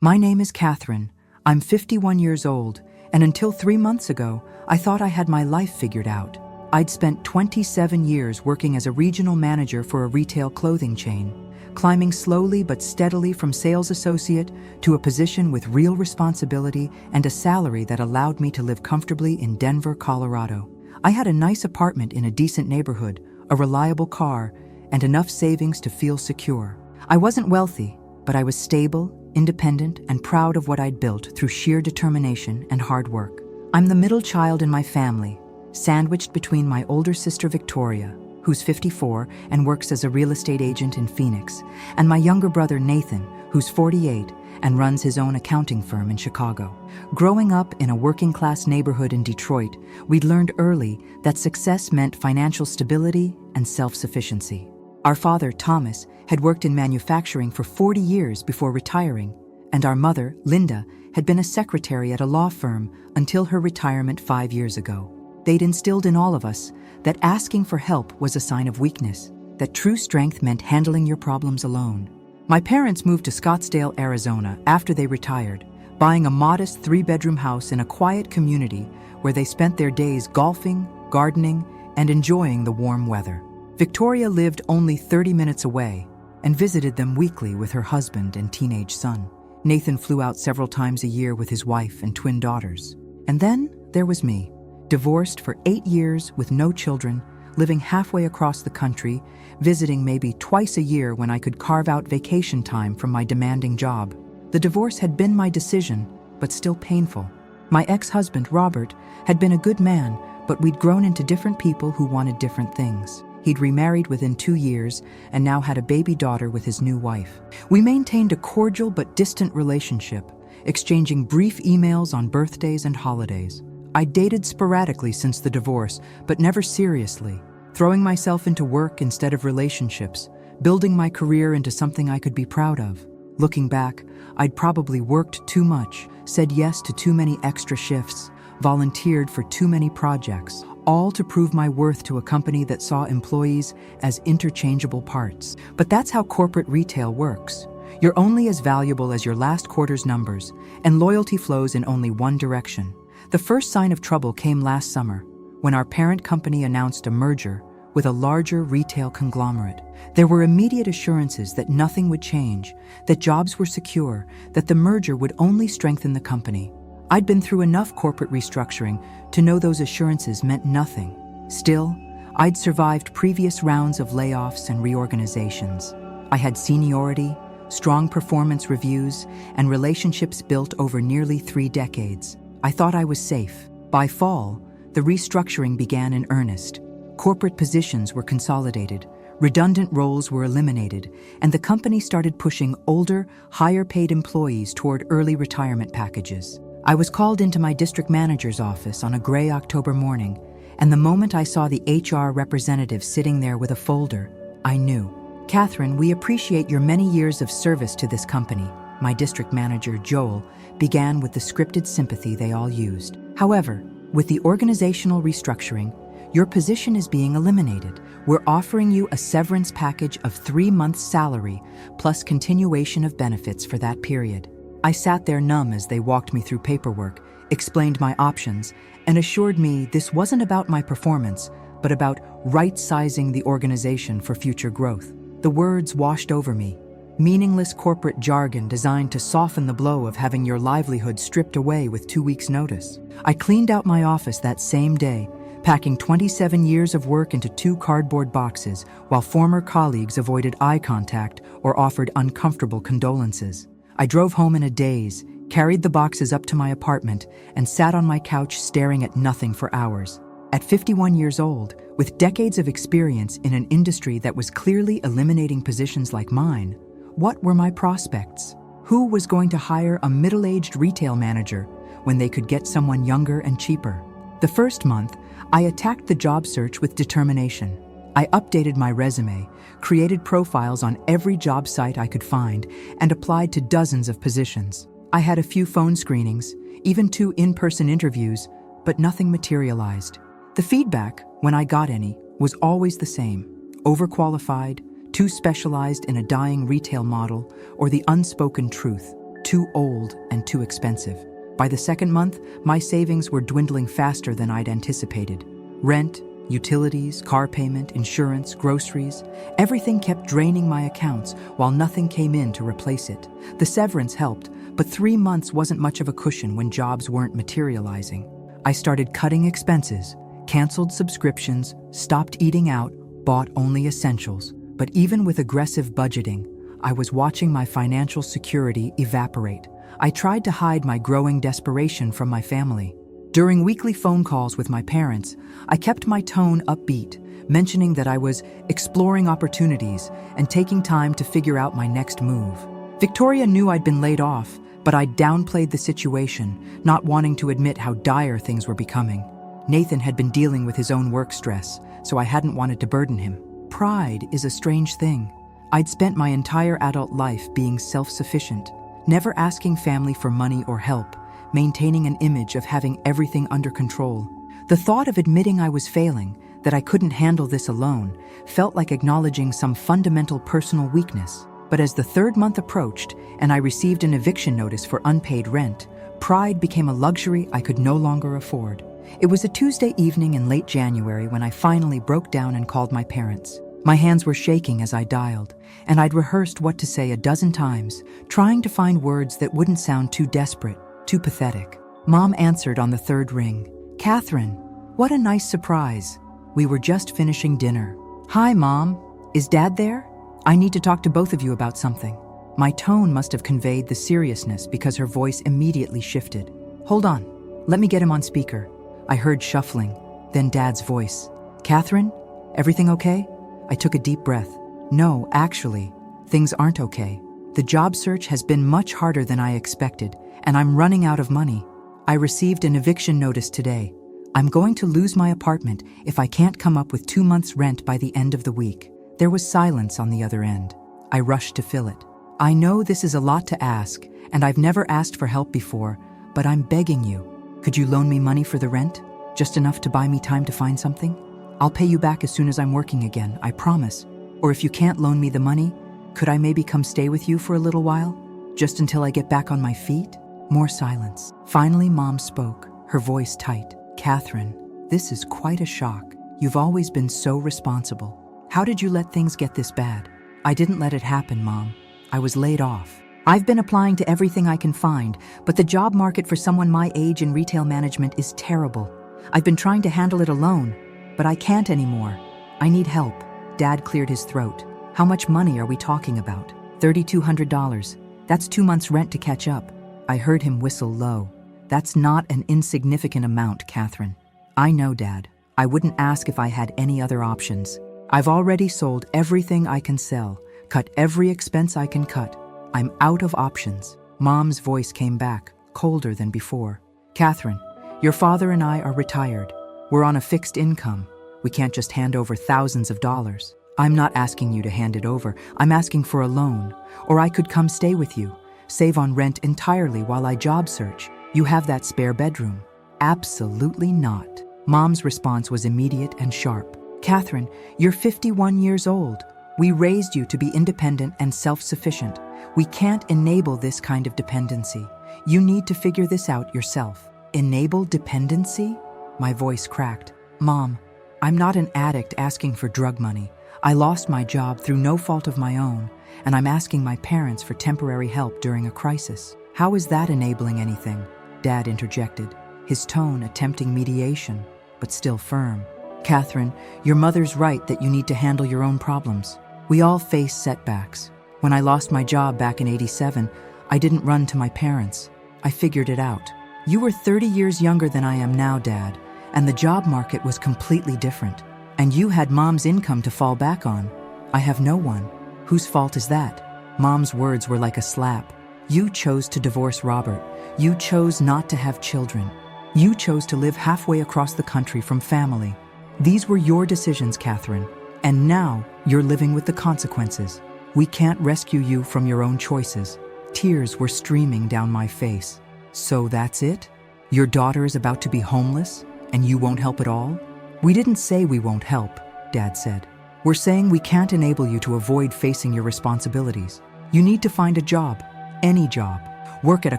My name is Catherine. I'm 51 years old, and until 3 months ago, I thought I had my life figured out. I'd spent 27 years working as a regional manager for a retail clothing chain, climbing slowly but steadily from sales associate to a position with real responsibility and a salary that allowed me to live comfortably in Denver, Colorado. I had a nice apartment in a decent neighborhood, a reliable car, and enough savings to feel secure. I wasn't wealthy, but I was stable, independent, and proud of what I'd built through sheer determination and hard work. I'm the middle child in my family, sandwiched between my older sister Victoria, who's 54 and works as a real estate agent in Phoenix, and my younger brother Nathan, who's 48 and runs his own accounting firm in Chicago. Growing up in a working-class neighborhood in Detroit, we'd learned early that success meant financial stability and self-sufficiency. Our father, Thomas, had worked in manufacturing for 40 years before retiring, and our mother, Linda, had been a secretary at a law firm until her retirement 5 years ago. They'd instilled in all of us that asking for help was a sign of weakness, that true strength meant handling your problems alone. My parents moved to Scottsdale, Arizona after they retired, buying a modest 3-bedroom house in a quiet community where they spent their days golfing, gardening, and enjoying the warm weather. Victoria lived only 30 minutes away and visited them weekly with her husband and teenage son. Nathan flew out several times a year with his wife and twin daughters. And then there was me, divorced for 8 years with no children, living halfway across the country, visiting maybe twice a year when I could carve out vacation time from my demanding job. The divorce had been my decision, but still painful. My ex-husband, Robert, had been a good man, but we'd grown into different people who wanted different things. He'd remarried within 2 years and now had a baby daughter with his new wife. We maintained a cordial but distant relationship, exchanging brief emails on birthdays and holidays. I dated sporadically since the divorce, but never seriously, throwing myself into work instead of relationships, building my career into something I could be proud of. Looking back, I'd probably worked too much, said yes to too many extra shifts, volunteered for too many projects, all to prove my worth to a company that saw employees as interchangeable parts. But that's how corporate retail works. You're only as valuable as your last quarter's numbers, and loyalty flows in only one direction. The first sign of trouble came last summer, when our parent company announced a merger with a larger retail conglomerate. There were immediate assurances that nothing would change, that jobs were secure, that the merger would only strengthen the company. I'd been through enough corporate restructuring to know those assurances meant nothing. Still, I'd survived previous rounds of layoffs and reorganizations. I had seniority, strong performance reviews, and relationships built over nearly 3 decades. I thought I was safe. By fall, the restructuring began in earnest. Corporate positions were consolidated, redundant roles were eliminated, and the company started pushing older, higher-paid employees toward early retirement packages. I was called into my district manager's office on a gray October morning, and the moment I saw the HR representative sitting there with a folder, I knew. "Catherine, we appreciate your many years of service to this company," my district manager, Joel, began with the scripted sympathy they all used. "However, with the organizational restructuring, your position is being eliminated. We're offering you a severance package of 3 months' salary plus continuation of benefits for that period." I sat there numb as they walked me through paperwork, explained my options, and assured me this wasn't about my performance, but about right-sizing the organization for future growth. The words washed over me, meaningless corporate jargon designed to soften the blow of having your livelihood stripped away with 2 weeks' notice. I cleaned out my office that same day, packing 27 years of work into 2 cardboard boxes, while former colleagues avoided eye contact or offered uncomfortable condolences. I drove home in a daze, carried the boxes up to my apartment, and sat on my couch staring at nothing for hours. At 51 years old, with decades of experience in an industry that was clearly eliminating positions like mine, what were my prospects? Who was going to hire a middle-aged retail manager when they could get someone younger and cheaper? The first month, I attacked the job search with determination. I updated my resume, created profiles on every job site I could find, and applied to dozens of positions. I had a few phone screenings, even 2 in-person interviews, but nothing materialized. The feedback, when I got any, was always the same: overqualified, too specialized in a dying retail model, or the unspoken truth: too old and too expensive. By the second month, my savings were dwindling faster than I'd anticipated. Rent, utilities, car payment, insurance, groceries, everything kept draining my accounts while nothing came in to replace it. The severance helped, but 3 months wasn't much of a cushion when jobs weren't materializing. I started cutting expenses, canceled subscriptions, stopped eating out, bought only essentials. But even with aggressive budgeting, I was watching my financial security evaporate. I tried to hide my growing desperation from my family. During weekly phone calls with my parents, I kept my tone upbeat, mentioning that I was exploring opportunities and taking time to figure out my next move. Victoria knew I'd been laid off, but I downplayed the situation, not wanting to admit how dire things were becoming. Nathan had been dealing with his own work stress, so I hadn't wanted to burden him. Pride is a strange thing. I'd spent my entire adult life being self-sufficient, never asking family for money or help, maintaining an image of having everything under control. The thought of admitting I was failing, that I couldn't handle this alone, felt like acknowledging some fundamental personal weakness. But as the 3rd month approached and I received an eviction notice for unpaid rent, pride became a luxury I could no longer afford. It was a Tuesday evening in late January when I finally broke down and called my parents. My hands were shaking as I dialed, and I'd rehearsed what to say a dozen times, trying to find words that wouldn't sound too desperate, too pathetic. Mom answered on the 3rd ring. "Catherine, what a nice surprise. We were just finishing dinner." "Hi, Mom. Is Dad there? I need to talk to both of you about something." My tone must have conveyed the seriousness because her voice immediately shifted. "Hold on. Let me get him on speaker." I heard shuffling, then Dad's voice. "Catherine, everything okay?" I took a deep breath. "No, actually, things aren't okay. The job search has been much harder than I expected, and I'm running out of money. I received an eviction notice today. I'm going to lose my apartment if I can't come up with 2 months' rent by the end of the week." There was silence on the other end. I rushed to fill it. "I know this is a lot to ask, and I've never asked for help before, but I'm begging you. Could you loan me money for the rent? Just enough to buy me time to find something? I'll pay you back as soon as I'm working again, I promise. Or if you can't loan me the money, could I maybe come stay with you for a little while? Just until I get back on my feet?" More silence. Finally, Mom spoke, her voice tight. "Catherine, this is quite a shock. You've always been so responsible. How did you let things get this bad?" "I didn't let it happen, Mom. I was laid off. I've been applying to everything I can find, but the job market for someone my age in retail management is terrible. I've been trying to handle it alone, but I can't anymore. I need help." Dad cleared his throat. "How much money are we talking about?" $3,200. That's 2 months' rent to catch up." I heard him whistle low. "That's not an insignificant amount, Catherine." "I know, Dad. I wouldn't ask if I had any other options. I've already sold everything I can sell, cut every expense I can cut. I'm out of options." Mom's voice came back, colder than before. "Catherine, your father and I are retired. We're on a fixed income. We can't just hand over thousands of dollars. I'm not asking you to hand it over. I'm asking for a loan. Or I could come stay with you, save on rent entirely while I job search. You have that spare bedroom." "Absolutely not." Mom's response was immediate and sharp. "Catherine, you're 51 years old. We raised you to be independent and self-sufficient. We can't enable this kind of dependency. You need to figure this out yourself." "Enable dependency?" My voice cracked. "Mom, I'm not an addict asking for drug money. I lost my job through no fault of my own, and I'm asking my parents for temporary help during a crisis. How is that enabling anything?" Dad interjected, his tone attempting mediation, but still firm. "Catherine, your mother's right that you need to handle your own problems. We all face setbacks. When I lost my job back in '87, I didn't run to my parents. I figured it out. You were 30 years younger than I am now, Dad, and the job market was completely different. And you had Mom's income to fall back on. I have no one. Whose fault is that?" Mom's words were like a slap. "You chose to divorce Robert. You chose not to have children. You chose to live halfway across the country from family. These were your decisions, Catherine, and now you're living with the consequences. We can't rescue you from your own choices." Tears were streaming down my face. "So that's it? Your daughter is about to be homeless, and you won't help at all?" "We didn't say we won't help," Dad said. "We're saying we can't enable you to avoid facing your responsibilities. You need to find a job, any job. Work at a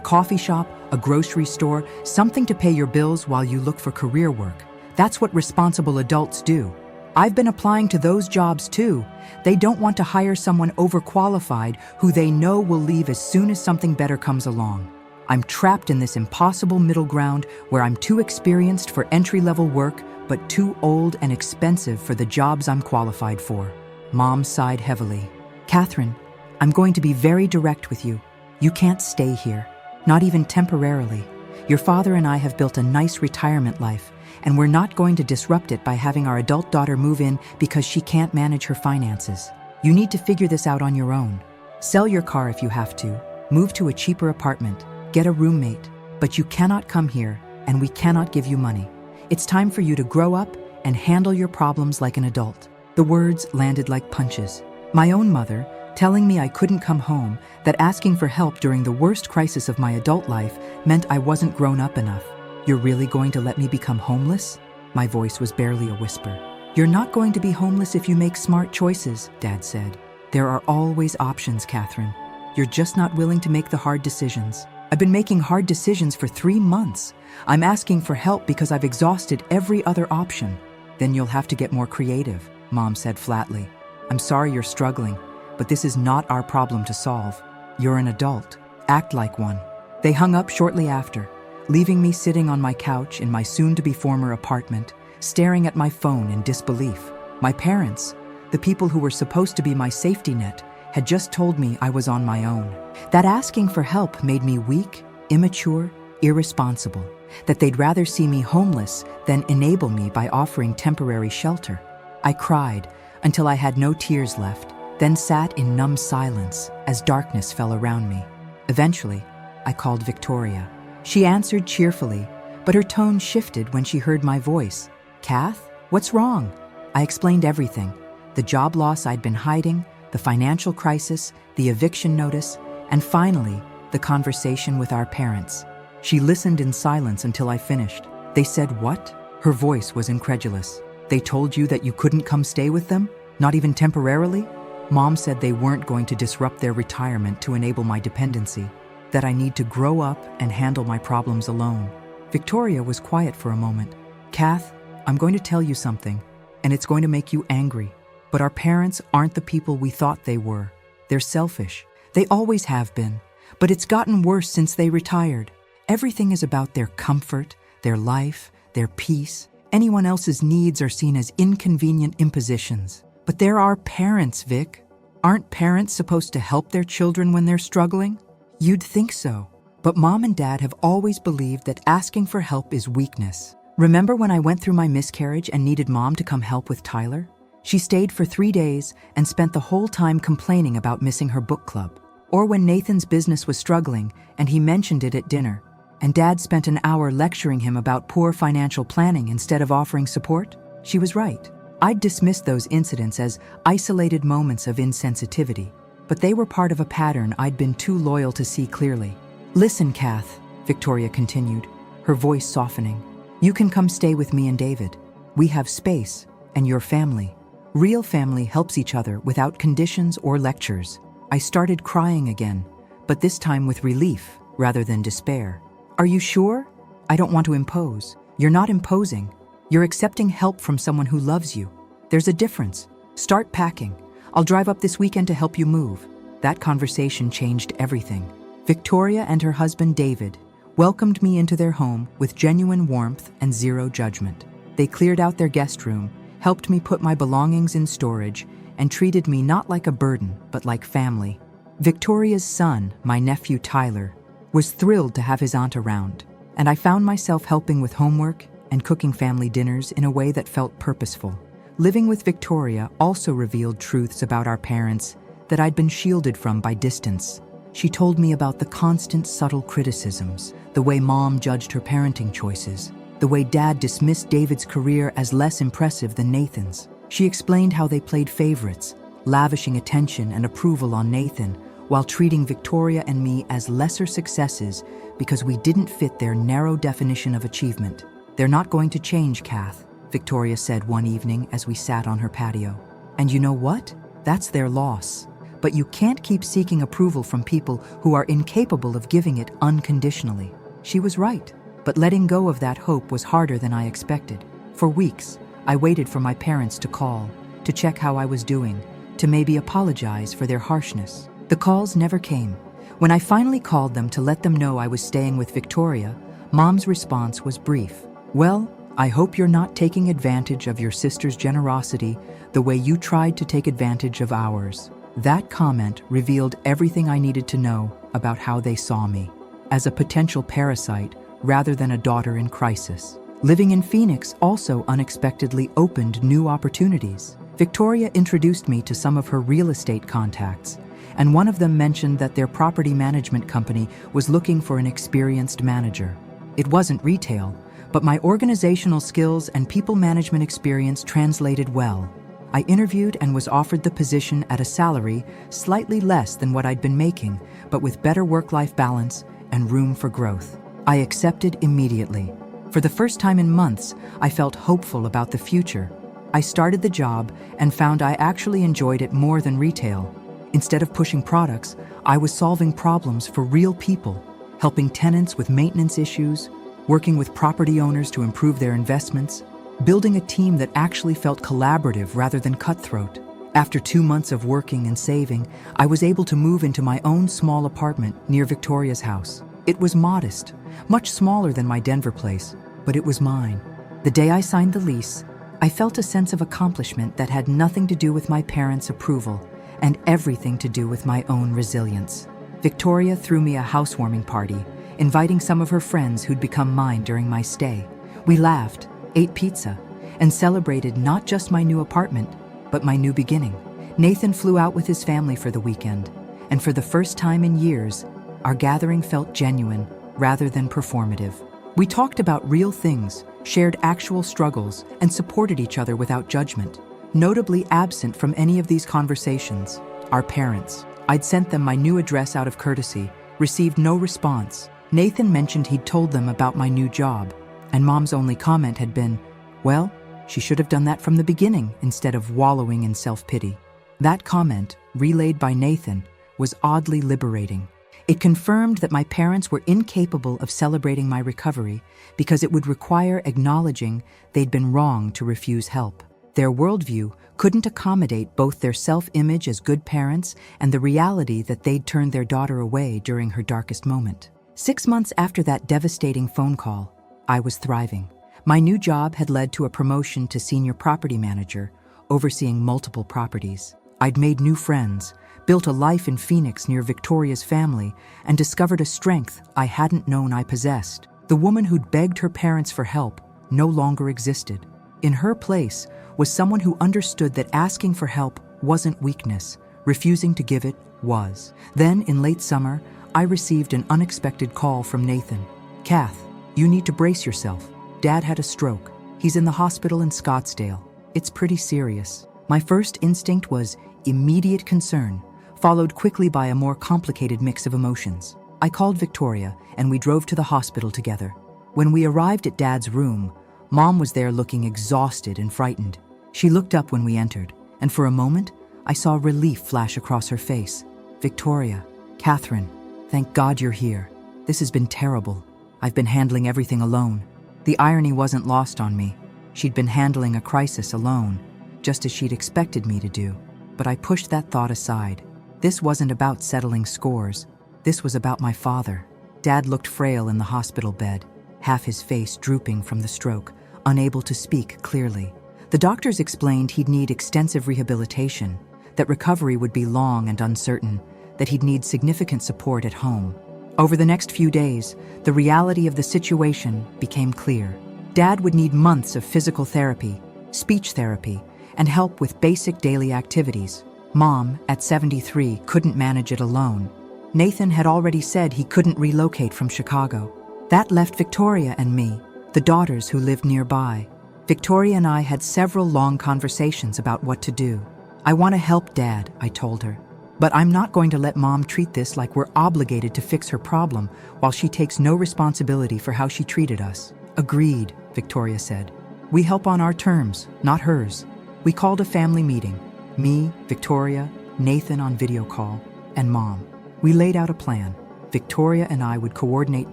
coffee shop, a grocery store, something to pay your bills while you look for career work. That's what responsible adults do. I've been applying to those jobs too. They don't want to hire someone overqualified who they know will leave as soon as something better comes along. I'm trapped in this impossible middle ground where I'm too experienced for entry-level work, but too old and expensive for the jobs I'm qualified for. Mom sighed heavily. Catherine, I'm going to be very direct with you. You can't stay here, not even temporarily. Your father and I have built a nice retirement life, and we're not going to disrupt it by having our adult daughter move in because she can't manage her finances. You need to figure this out on your own. Sell your car if you have to, move to a cheaper apartment, get a roommate, but you cannot come here, and we cannot give you money. It's time for you to grow up and handle your problems like an adult. The words landed like punches. My own mother, telling me I couldn't come home, that asking for help during the worst crisis of my adult life meant I wasn't grown up enough. You're really going to let me become homeless? My voice was barely a whisper. You're not going to be homeless if you make smart choices, Dad said. There are always options, Catherine. You're just not willing to make the hard decisions. I've been making hard decisions for 3 months. I'm asking for help because I've exhausted every other option. Then you'll have to get more creative, Mom said flatly. I'm sorry you're struggling, but this is not our problem to solve. You're an adult. Act like one. They hung up shortly after, leaving me sitting on my couch in my soon-to-be former apartment, staring at my phone in disbelief. My parents, the people who were supposed to be my safety net, had just told me I was on my own. That asking for help made me weak, immature, irresponsible. That they'd rather see me homeless than enable me by offering temporary shelter. I cried until I had no tears left, then sat in numb silence as darkness fell around me. Eventually, I called Victoria. She answered cheerfully, but her tone shifted when she heard my voice. Kath, what's wrong? I explained everything. The job loss I'd been hiding, the financial crisis, the eviction notice, and finally, the conversation with our parents. She listened in silence until I finished. They said, what? Her voice was incredulous. They told you that you couldn't come stay with them? Not even temporarily? Mom said they weren't going to disrupt their retirement to enable my dependency, that I need to grow up and handle my problems alone. Victoria was quiet for a moment. Kath, I'm going to tell you something, and it's going to make you angry. But our parents aren't the people we thought they were. They're selfish. They always have been. But it's gotten worse since they retired. Everything is about their comfort, their life, their peace. Anyone else's needs are seen as inconvenient impositions. But they're our parents, Vic. Aren't parents supposed to help their children when they're struggling? You'd think so. But Mom and Dad have always believed that asking for help is weakness. Remember when I went through my miscarriage and needed Mom to come help with Tyler? She stayed for 3 days and spent the whole time complaining about missing her book club. Or when Nathan's business was struggling and he mentioned it at dinner, and Dad spent an hour lecturing him about poor financial planning instead of offering support? She was right. I'd dismissed those incidents as isolated moments of insensitivity, but they were part of a pattern I'd been too loyal to see clearly. Listen, Kath, Victoria continued, her voice softening. You can come stay with me and David. We have space, and your family. Real family helps each other without conditions or lectures. I started crying again, but this time with relief rather than despair. Are you sure? I don't want to impose. You're not imposing. You're accepting help from someone who loves you. There's a difference. Start packing. I'll drive up this weekend to help you move. That conversation changed everything. Victoria and her husband David welcomed me into their home with genuine warmth and zero judgment. They cleared out their guest room, helped me put my belongings in storage, and treated me not like a burden, but like family. Victoria's son, my nephew Tyler, was thrilled to have his aunt around, and I found myself helping with homework and cooking family dinners in a way that felt purposeful. Living with Victoria also revealed truths about our parents that I'd been shielded from by distance. She told me about the constant subtle criticisms, the way Mom judged her parenting choices, the way Dad dismissed David's career as less impressive than Nathan's. She explained how they played favorites, lavishing attention and approval on Nathan, while treating Victoria and me as lesser successes because we didn't fit their narrow definition of achievement. They're not going to change, Kath, Victoria said one evening as we sat on her patio. And you know what? That's their loss. but you can't keep seeking approval from people who are incapable of giving it unconditionally. She was right, but letting go of that hope was harder than I expected. For weeks, I waited for my parents to call, to check how I was doing, to maybe apologize for their harshness. The calls never came. When I finally called them to let them know I was staying with Victoria, Mom's response was brief. "Well, I hope you're not taking advantage of your sister's generosity the way you tried to take advantage of ours." That comment revealed everything I needed to know about how they saw me, as a potential parasite rather than a daughter in crisis. Living in Phoenix also unexpectedly opened new opportunities. Victoria introduced me to some of her real estate contacts, and one of them mentioned that their property management company was looking for an experienced manager. It wasn't retail, but my organizational skills and people management experience translated well. I interviewed and was offered the position at a salary slightly less than what I'd been making, but with better work-life balance and room for growth. I accepted immediately. For the first time in months, I felt hopeful about the future. I started the job and found I actually enjoyed it more than retail. Instead of pushing products, I was solving problems for real people, helping tenants with maintenance issues, working with property owners to improve their investments, building a team that actually felt collaborative rather than cutthroat. After 2 months of working and saving, I was able to move into my own small apartment near Victoria's house. It was modest, much smaller than my Denver place, but it was mine. The day I signed the lease, I felt a sense of accomplishment that had nothing to do with my parents' approval and everything to do with my own resilience. Victoria threw me a housewarming party, inviting some of her friends who'd become mine during my stay. We laughed, ate pizza, and celebrated not just my new apartment, but my new beginning. Nathan flew out with his family for the weekend, and for the first time in years, our gathering felt genuine rather than performative. We talked about real things, shared actual struggles, and supported each other without judgment. Notably absent from any of these conversations, our parents. I'd sent them my new address out of courtesy, received no response. Nathan mentioned he'd told them about my new job, and Mom's only comment had been, "Well, she should have done that from the beginning instead of wallowing in self-pity." That comment, relayed by Nathan, was oddly liberating. It confirmed that my parents were incapable of celebrating my recovery because it would require acknowledging they'd been wrong to refuse help. Their worldview couldn't accommodate both their self-image as good parents and the reality that they'd turned their daughter away during her darkest moment. 6 months after that devastating phone call, I was thriving. My new job had led to a promotion to senior property manager, overseeing multiple properties. I'd made new friends, built a life in Phoenix near Victoria's family, and discovered a strength I hadn't known I possessed. The woman who'd begged her parents for help no longer existed. In her place was someone who understood that asking for help wasn't weakness, refusing to give it was. Then, in late summer, I received an unexpected call from Nathan. "Kath, you need to brace yourself. Dad had a stroke. He's in the hospital in Scottsdale. It's pretty serious." My first instinct was immediate concern, followed quickly by a more complicated mix of emotions. I called Victoria, and we drove to the hospital together. When we arrived at Dad's room, Mom was there looking exhausted and frightened. She looked up when we entered, and for a moment, I saw relief flash across her face. "Victoria, Catherine, thank God you're here. This has been terrible. I've been handling everything alone." The irony wasn't lost on me. She'd been handling a crisis alone, just as she'd expected me to do. But I pushed that thought aside. This wasn't about settling scores. This was about my father. Dad looked frail in the hospital bed, half his face drooping from the stroke, unable to speak clearly. The doctors explained he'd need extensive rehabilitation, that recovery would be long and uncertain, that he'd need significant support at home. Over the next few days, the reality of the situation became clear. Dad would need months of physical therapy, speech therapy, and help with basic daily activities. Mom, at 73, couldn't manage it alone. Nathan had already said he couldn't relocate from Chicago. That left Victoria and me, the daughters who lived nearby. Victoria and I had several long conversations about what to do. "I want to help Dad," I told her. "But I'm not going to let Mom treat this like we're obligated to fix her problem while she takes no responsibility for how she treated us." "Agreed," Victoria said. "We help on our terms, not hers." We called a family meeting. Me, Victoria, Nathan on video call, and Mom. We laid out a plan. Victoria and I would coordinate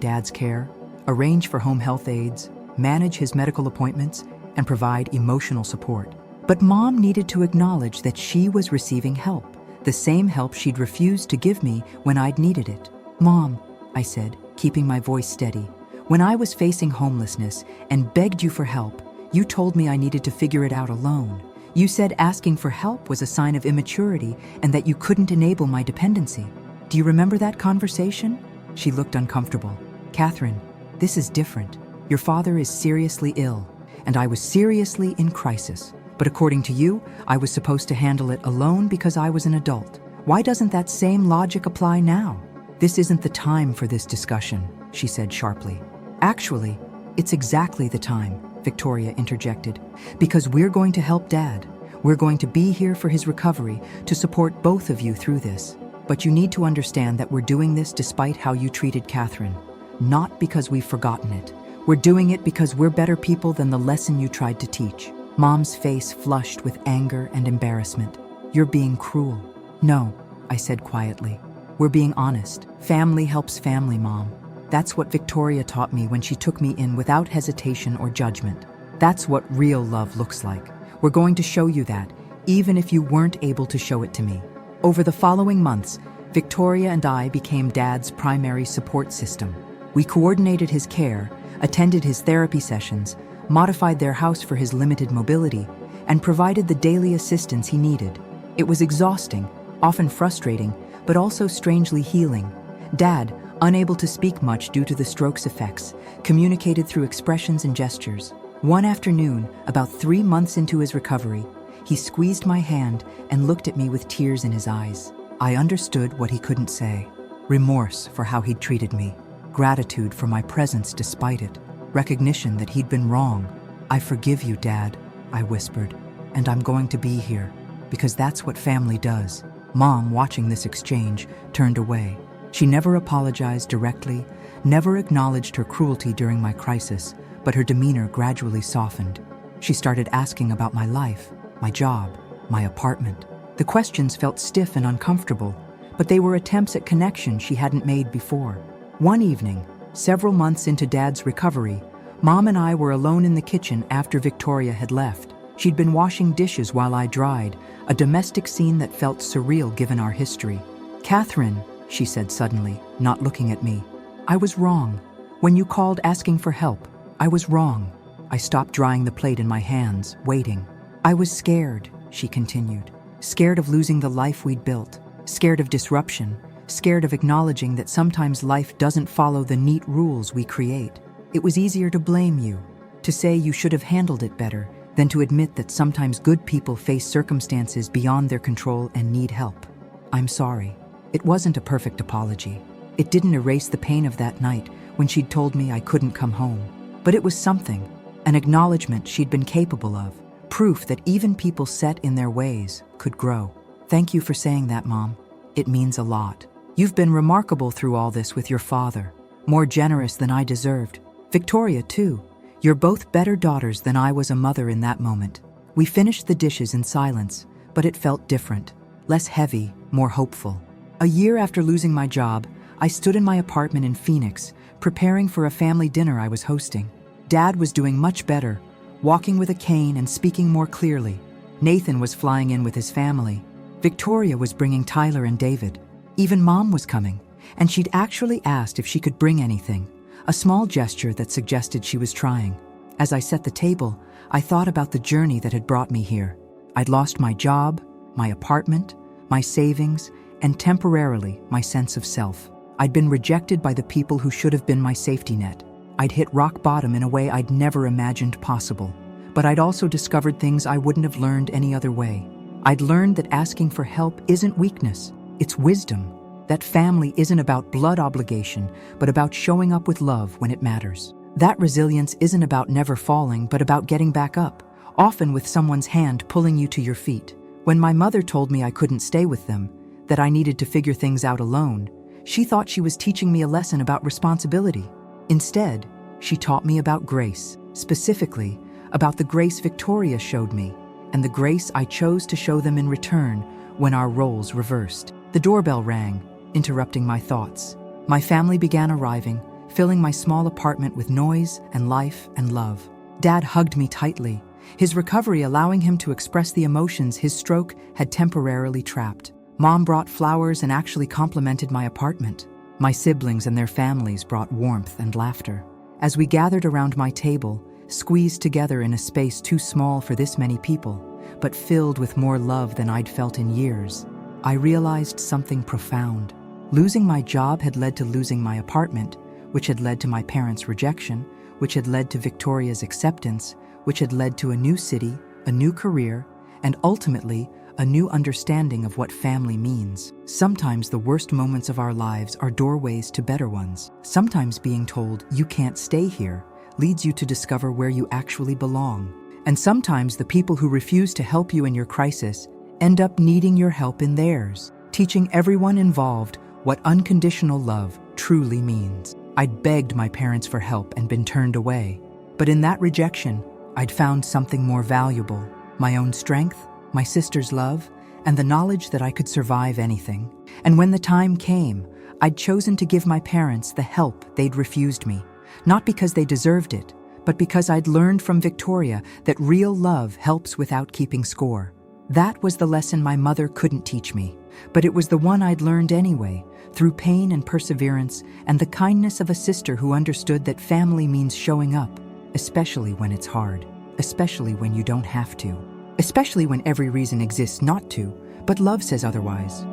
Dad's care, arrange for home health aides, manage his medical appointments, and provide emotional support. But Mom needed to acknowledge that she was receiving help, the same help she'd refused to give me when I'd needed it. "Mom," I said, keeping my voice steady, "when I was facing homelessness and begged you for help, you told me I needed to figure it out alone. You said asking for help was a sign of immaturity and that you couldn't enable my dependency. Do you remember that conversation?" She looked uncomfortable. "Catherine, this is different. Your father is seriously ill, and I was seriously in crisis. But according to you, I was supposed to handle it alone because I was an adult. Why doesn't that same logic apply now?" "This isn't the time for this discussion," she said sharply. "Actually, it's exactly the time," Victoria interjected, "because we're going to help Dad. We're going to be here for his recovery to support both of you through this. But you need to understand that we're doing this despite how you treated Catherine, not because we've forgotten it. We're doing it because we're better people than the lesson you tried to teach." Mom's face flushed with anger and embarrassment. "You're being cruel." "No," I said quietly. "We're being honest. Family helps family, Mom. That's what Victoria taught me when she took me in without hesitation or judgment. That's what real love looks like. We're going to show you that, even if you weren't able to show it to me." Over the following months, Victoria and I became Dad's primary support system. We coordinated his care, attended his therapy sessions, modified their house for his limited mobility, and provided the daily assistance he needed. It was exhausting, often frustrating, but also strangely healing. Dad, unable to speak much due to the stroke's effects, communicated through expressions and gestures. One afternoon, about 3 months into his recovery, he squeezed my hand and looked at me with tears in his eyes. I understood what he couldn't say. Remorse for how he'd treated me, gratitude for my presence despite it, recognition that he'd been wrong. "I forgive you, Dad," I whispered, "and I'm going to be here, because that's what family does." Mom, watching this exchange, turned away. She never apologized directly, never acknowledged her cruelty during my crisis, but her demeanor gradually softened. She started asking about my life, my job, my apartment. The questions felt stiff and uncomfortable, but they were attempts at connection she hadn't made before. One evening, several months into Dad's recovery, Mom and I were alone in the kitchen after Victoria had left. She'd been washing dishes while I dried, a domestic scene that felt surreal given our history. "Catherine," she said suddenly, not looking at me, "I was wrong. When you called asking for help, I was wrong." I stopped drying the plate in my hands, waiting. "I was scared," she continued. "Scared of losing the life we'd built. Scared of disruption. Scared of acknowledging that sometimes life doesn't follow the neat rules we create. It was easier to blame you, to say you should have handled it better, than to admit that sometimes good people face circumstances beyond their control and need help. I'm sorry." It wasn't a perfect apology. It didn't erase the pain of that night when she'd told me I couldn't come home. But it was something, an acknowledgement she'd been capable of, proof that even people set in their ways could grow. "Thank you for saying that, Mom. It means a lot. You've been remarkable through all this with your father, more generous than I deserved. Victoria, too. You're both better daughters than I was a mother in that moment." We finished the dishes in silence, but it felt different, less heavy, more hopeful. A year after losing my job, I stood in my apartment in Phoenix, preparing for a family dinner I was hosting. Dad was doing much better, walking with a cane and speaking more clearly. Nathan was flying in with his family. Victoria was bringing Tyler and David. Even Mom was coming, and she'd actually asked if she could bring anything, a small gesture that suggested she was trying. As I set the table, I thought about the journey that had brought me here. I'd lost my job, my apartment, my savings, and temporarily my sense of self. I'd been rejected by the people who should have been my safety net. I'd hit rock bottom in a way I'd never imagined possible. But I'd also discovered things I wouldn't have learned any other way. I'd learned that asking for help isn't weakness, it's wisdom. That family isn't about blood obligation, but about showing up with love when it matters. That resilience isn't about never falling, but about getting back up, often with someone's hand pulling you to your feet. When my mother told me I couldn't stay with them, that I needed to figure things out alone, she thought she was teaching me a lesson about responsibility. Instead, she taught me about grace, specifically about the grace Victoria showed me, and the grace I chose to show them in return when our roles reversed. The doorbell rang, interrupting my thoughts. My family began arriving, filling my small apartment with noise and life and love. Dad hugged me tightly, his recovery allowing him to express the emotions his stroke had temporarily trapped. Mom brought flowers and actually complimented my apartment. My siblings and their families brought warmth and laughter. As we gathered around my table, squeezed together in a space too small for this many people, but filled with more love than I'd felt in years, I realized something profound. Losing my job had led to losing my apartment, which had led to my parents' rejection, which had led to Victoria's acceptance, which had led to a new city, a new career, and ultimately, a new understanding of what family means. Sometimes the worst moments of our lives are doorways to better ones. Sometimes being told you can't stay here leads you to discover where you actually belong. And sometimes the people who refuse to help you in your crisis end up needing your help in theirs, teaching everyone involved what unconditional love truly means. I'd begged my parents for help and been turned away. But in that rejection, I'd found something more valuable: my own strength, my sister's love, and the knowledge that I could survive anything. And when the time came, I'd chosen to give my parents the help they'd refused me, not because they deserved it, but because I'd learned from Victoria that real love helps without keeping score. That was the lesson my mother couldn't teach me, but it was the one I'd learned anyway, through pain and perseverance and the kindness of a sister who understood that family means showing up, especially when it's hard, especially when you don't have to, especially when every reason exists not to, but love says otherwise.